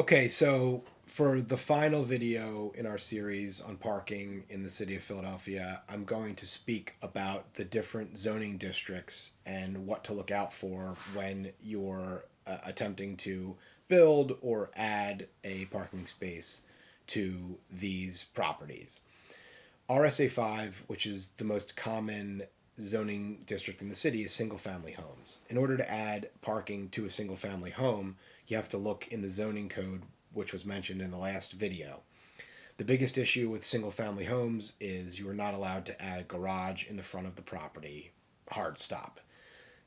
Okay, so for the final video in our series on parking in the city of Philadelphia, I'm going to speak about the different zoning districts and what to look out for when you're attempting to build or add a parking space to these properties. RSA 5, which is the most common zoning district in the city, is single family homes. In order to add parking to a single family home, you have to look in the zoning code, which was mentioned in the last video. The biggest issue with single family homes is you are not allowed to add a garage in the front of the property. Hard stop.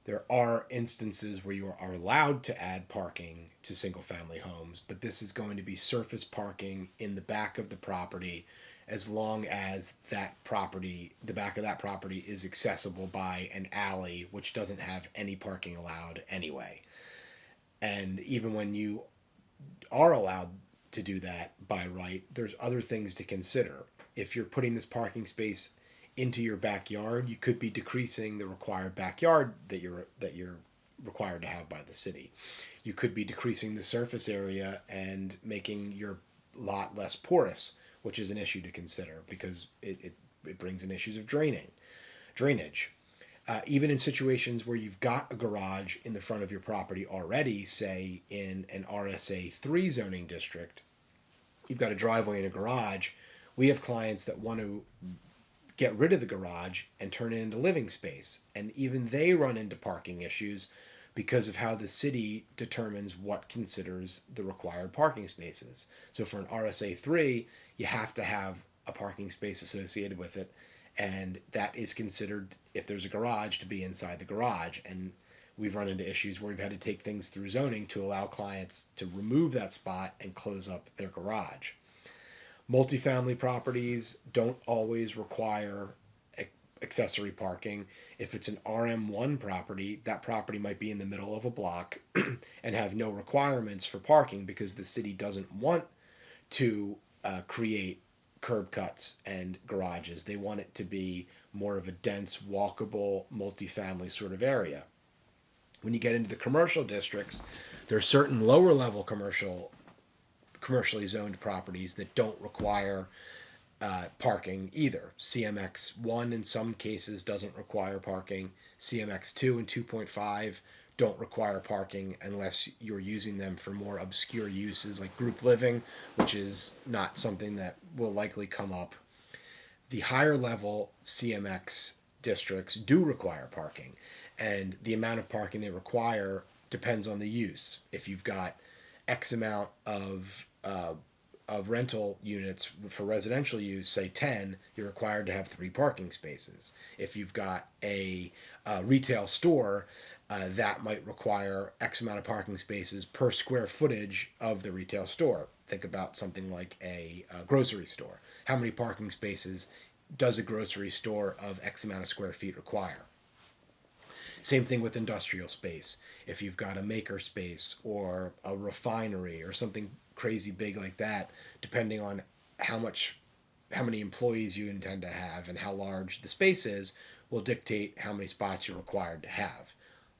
There are instances where you are allowed to add parking to single family homes, but this is going to be surface parking in the back of the property as long as that property, the back of that property, is accessible by an alley which doesn't have any parking allowed anyway. And even when you are allowed to do that by right, there's other things to consider. If you're putting this parking space into your backyard, you could be decreasing the required backyard that you're required to have by the city. You could be decreasing the surface area and making your lot less porous, which is an issue to consider because it brings in issues of drainage. Even in situations where you've got a garage in the front of your property already, say in an RSA 3 zoning district, you've got a driveway and a garage. We have clients that want to get rid of the garage and turn it into living space. And even they run into parking issues because of how the city determines what considers the required parking spaces. So for an RSA 3, you have to have a parking space associated with it. And that is considered, if there's a garage, to be inside the garage. And we've run into issues where we've had to take things through zoning to allow clients to remove that spot and close up their garage. Multifamily properties don't always require accessory parking. If it's an RM1 property, that property might be in the middle of a block and have no requirements for parking because the city doesn't want to create curb cuts and garages. They want it to be more of a dense, walkable, multifamily sort of area. When you get into the commercial districts, there are certain lower level commercially zoned properties that don't require parking either. CMX 1 in some cases doesn't require parking. CMX 2 and 2.5 don't require parking unless you're using them for more obscure uses like group living, which is not something that will likely come up. The higher level CMX districts do require parking, and the amount of parking they require depends on the use. If you've got X amount of rental units for residential use, say 10, you're required to have 3 parking spaces. If you've got a retail store, that might require X amount of parking spaces per square footage of the retail store. Think about something like a grocery store. How many parking spaces does a grocery store of X amount of square feet require? Same thing with industrial space. If you've got a maker space or a refinery or something crazy big like that, depending on how many employees you intend to have and how large the space is, will dictate how many spots you're required to have.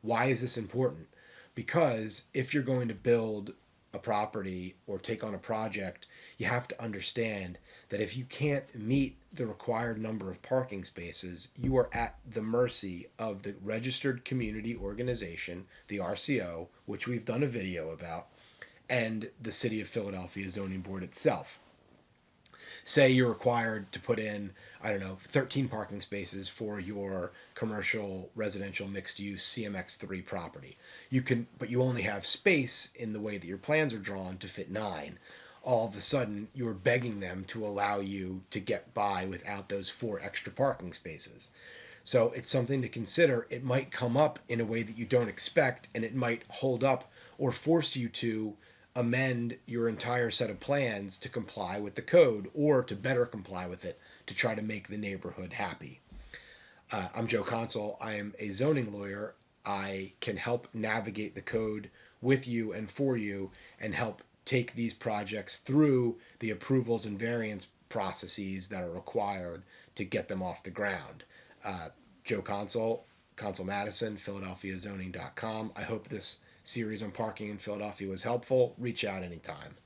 Why is this important? Because if you're going to build a property or take on a project, you have to understand that if you can't meet the required number of parking spaces, you are at the mercy of the registered community organization, the RCO, which we've done a video about, and the City of Philadelphia Zoning Board itself. Say you're required to put in, 13 parking spaces for your commercial residential mixed use CMX3 property. But you only have space in the way that your plans are drawn to fit 9. All of a sudden, you're begging them to allow you to get by without those 4 extra parking spaces. So it's something to consider. It might come up in a way that you don't expect, and it might hold up or force you to amend your entire set of plans to comply with the code or to better comply with it to try to make the neighborhood happy. I'm Joe Consul. I am a zoning lawyer. I can help navigate the code with you and for you and help take these projects through the approvals and variance processes that are required to get them off the ground. Joe Consul, Consul Matison, PhiladelphiaZoning.com. I hope this series on parking in Philadelphia was helpful. Reach out anytime.